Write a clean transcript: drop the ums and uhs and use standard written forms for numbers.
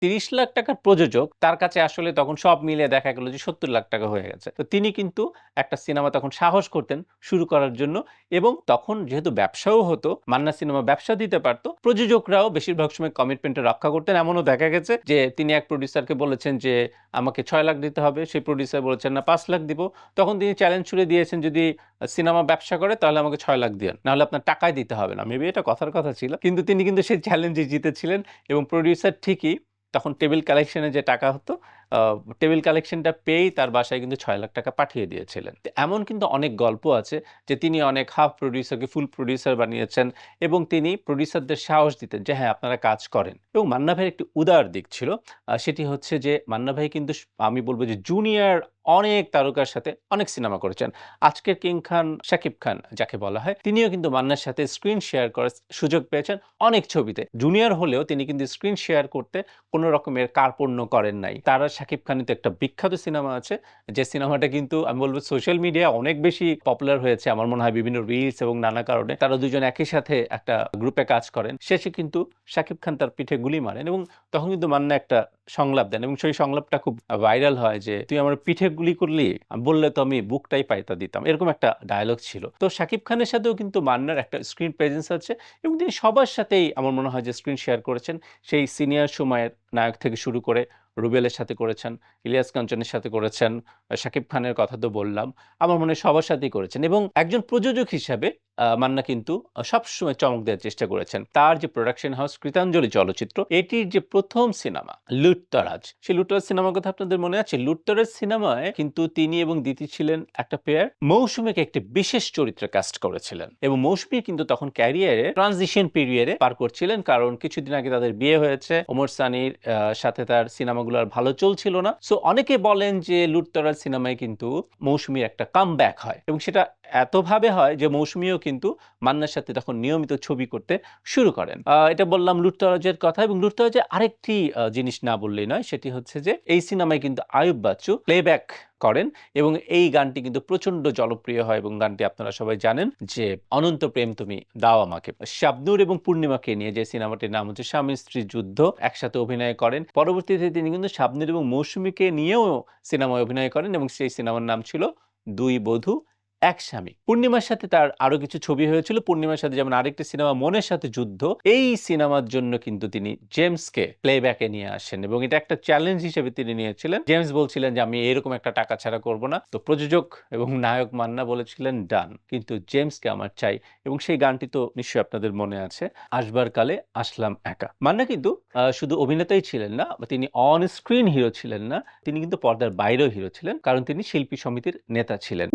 ৩০ লাখ টাকার প্রযোজক, তার কাছে আসলে তখন সব মিলিয়ে দেখা গেল যে ৭০ লাখ টাকা হয়ে গেছে। তো তিনি কিন্তু একটা সিনেমা তখন সাহস করতেন শুরু করার জন্য, এবং তখন যেহেতু ব্যবসাও হতো, মান্না সিনেমা ব্যবসা দিতে পারত, প্রযোজকরাও বেশিরভাগ সময় কমিটমেন্টটা রক্ষা করতেন। এমনও দেখা গেছে যে তিনি এক প্রোডিউসারকে বলেছেন যে আমাকে ৬ লাখ দিতে হবে, সেই প্রোডিউসার বলেছেন না ৫ লাখ দিব। তখন তিনি চ্যালেঞ্জ ছুড়ে দিয়েছেন, যদি সিনেমা ব্যবসা করে তাহলে আমাকে ৬ লাখ দিয়েন, নাহলে আপনার টাকাই দিতে হবে না। মেবি এটা কথার কথা ছিল, কিন্তু তিনি কিন্তু সেই চ্যালেঞ্জে জিতেছিলেন, এবং প্রোডিউসার ঠিকই তখন টেবিল কালেকশনে যে টাকা হতো, টেবিল কালেকশনটা পেয়েই তার বাসায় কিন্তু ৬ লাখ টাকা পাঠিয়ে দিয়েছিলেন। তো এমন কিন্তু অনেক গল্প আছে যে তিনি অনেক হাফ প্রোডিউসারকে ফুল প্রোডিউসার বানিয়েছেন, এবং তিনি প্রোডিউসারদের সাহস দিতেন যে হ্যাঁ, আপনারা কাজ করেন। এবং মান্না ভাইয়ের একটি উদার দিক ছিল, সেটি হচ্ছে যে মান্না ভাই কিন্তু আমি বলব যে জুনিয়র অনেক তারকার সাথে অনেক সিনেমা করেছেন। আজকের কিং খান শাকিব খান যাকে বলা হয়, তিনিও কিন্তু মান্নার সাথে স্ক্রিন শেয়ার করার সুযোগ পেয়েছেন অনেক ছবিতে। জুনিয়র হলেও তিনি কিন্তু স্ক্রিন শেয়ার করতে কোন রকমের কার্পণ্য করেন নাই। তার আর শাকিব খানের তো একটা বিখ্যাত সিনেমা আছে, যে সিনেমাটা কিন্তু আমি বলব সোশ্যাল মিডিয়ায় অনেক বেশি পপুলার হয়েছে। আমার মনে হয় বিভিন্ন রিলস এবং নানা কারণে তারা দুজন একই সাথে একটা গ্রুপে কাজ করেন। শেষে কিন্তু শাকিব খান তার পিঠে গুলি মারেন, এবং তখন কিন্তু মান্না একটা সংলাপ দেন, এবং সেই সংলাপটা খুব ভাইরাল হয় যে তুই আমার পিঠে গুলি করলি, বললে তো আমি বুকটাই পাইতা দিতাম। এরকম একটা ডায়ালগ ছিল। তো শাকিব খানের সাথেও কিন্তু মান্নার একটা স্ক্রিন প্রেজেন্স আছে, এবং তিনি সবার সাথেই আমার মনে হয় যে স্ক্রিন শেয়ার করেছেন। সেই সিনিয়র সময়ের নায়ক থেকে শুরু করে রুবেলের সাথে করেছেন, ইলিয়াস কাঞ্চনের সাথে করেছেন, শাকিব খানের কথা তো বললাম। আমার মনে হয় সবার সাথেই করেছেন, এবং একজন প্রযোজক হিসাবে মান্না কিন্তু সবসময় চমক দেওয়ার চেষ্টা করেছেন। তার যে প্রোডাকশন হাউস কৃতাঞ্জলি চলচ্চিত্র, এটির যে প্রথম সিনেমা লুটতরাজ, সেই লুটতরাজ সিনেমার কথা আপনাদের মনে আছে? লুটতরাজ সিনেমায় কিন্তু তিনি এবং দিতি ছিলেন একটা পেয়ার। মৌসুমীকে একটি বিশেষ চরিত্রে কাস্ট করেছিলেন, এবং মৌসুমী কিন্তু তখন ক্যারিয়ারে ট্রানজিশন পিরিয়ডে পার করছিলেন, কারণ কিছুদিন আগে তাদের বিয়ে হয়েছে। ওমর সানির সাথে তার সিনেমাগুলো আর ভালো চলছিল না। সো অনেকে বলেন যে লুটতরাজ সিনেমায় কিন্তু মৌসুমীর একটা কামব্যাক হয়, এবং সেটা এতভাবে হয় যে মৌসুমীও কিন্তু মান্নার সাথে তখন নিয়মিত ছবি করতে শুরু করেন। এটা বললাম লুটতরাজের কথা, এবং লুটতরাজের আরেকটি জিনিস না বললেই নয়, সেটি হচ্ছে যে এই সিনেমায় কিন্তু আয়ুব বাচ্চু প্লেব্যাক করেন, এবং এই গানটি কিন্তু প্রচন্ড জনপ্রিয় হয়, এবং গানটি আপনারা সবাই জানেন যে অনন্ত প্রেম তুমি দাও আমাকে। শাবনূর এবং পূর্ণিমাকে নিয়ে যে সিনেমাটির নাম হচ্ছে স্বামী স্ত্রী যুদ্ধ, একসাথে অভিনয় করেন। পরবর্তীতে তিনি কিন্তু শাবনূর এবং মৌসুমীকে নিয়েও সিনেমায় অভিনয় করেন, এবং সেই সিনেমার নাম ছিল দুই বধূ এক স্বামী। পূর্ণিমার সাথে তার আরো কিছু ছবি হয়েছিল। পূর্ণিমার সাথে যেমন আরেকটি সিনেমা মনের সাথে যুদ্ধ, এই সিনেমার জন্য কিন্তু তিনি জেমসকে প্লেব্যাকে নিয়ে আসেন, এবং এটা একটা চ্যালেঞ্জ হিসেবে তিনি নিয়েছিলেন। জেমস বলছিলেন যে আমি এরকম একটা টাকা ছাড়া করব না। তো প্রযোজক এবং নায়ক মান্না বলেছিলেন ডান, কিন্তু জেমসকে আমার চাই। এবং সেই গানটি তো নিশ্চয়ই আপনাদের মনে আছে, আসবার কালে আসলাম একা। মান্না কিন্তু শুধু অভিনেতাই ছিলেন না, তিনি অন স্ক্রিন হিরো ছিলেন না, তিনি কিন্তু পর্দার বাইরেও হিরো ছিলেন, কারণ তিনি শিল্পী সমিতির নেতা ছিলেন।